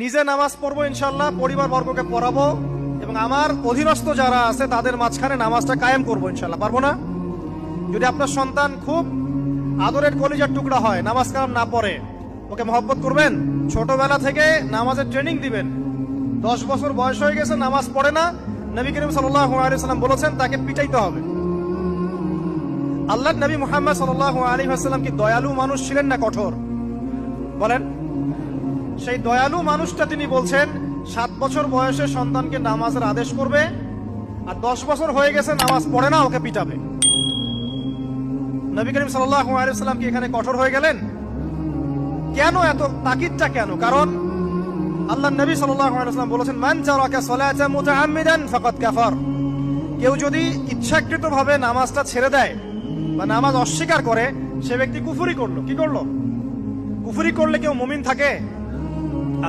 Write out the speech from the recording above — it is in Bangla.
নিজে নামাজ পড়বো ইনশাল্লাহ, পরিবার বর্গকে পড়াবো এবং আমার অধীনস্থ যারা আছে তাদের মাঝখানে নামাজটা কায়েম করবো ইনশাল্লাহ। পারবো না? যদি আপনার সন্তান খুব আদরের কলিজার টুকরা হয়, নামাজ কালাম না পড়ে, ওকে মহব্বত করবেন, ছোটবেলা থেকে নামাজের ট্রেনিং দিবেন। 10 বছর বয়স হয়ে গেছে, নামাজ পড়ে না, নবী করিম সাল্লাল্লাহু আলাইহি ওয়াসাল্লাম বলেছেন তাকে পিটাইতে হবে। আল্লাহর নবী মুহাম্মদ সাল্লাল্লাহু আলাইহি ওয়াসাল্লাম কি দয়ালু মানুষ ছিলেন না কঠোর? বলেন। সেই দয়ালু মানুষটা তিনি বলছেন 7 বছর বয়সে সন্তানকে নামাজের আদেশ করবে, আর 10 বছর হয়ে গেছে নামাজ পড়ে না, ওকে পিটাবে। নবী করিম সাল্লাল্লাহু আলাইহি ওয়াসাল্লাম কি এখানে কঠোর হয়ে গেলেন? কেন এত তাকিদটা কেন? কারণ আল্লাহর নবী সাল্লাল্লাহু আলাইহি ওয়াসাল্লাম বলেছেন, মান তারাকা সালাতা মুতাআম্মিদান ফাকাদ কাফার। কেউ যদি ইচ্ছাকৃতভাবে নামাজটা ছেড়ে দেয় বা নামাজ অস্বীকার করে, সে ব্যক্তি কুফরি করলো। কি করলো? কুফরি করলে কেউ মুমিন থাকে?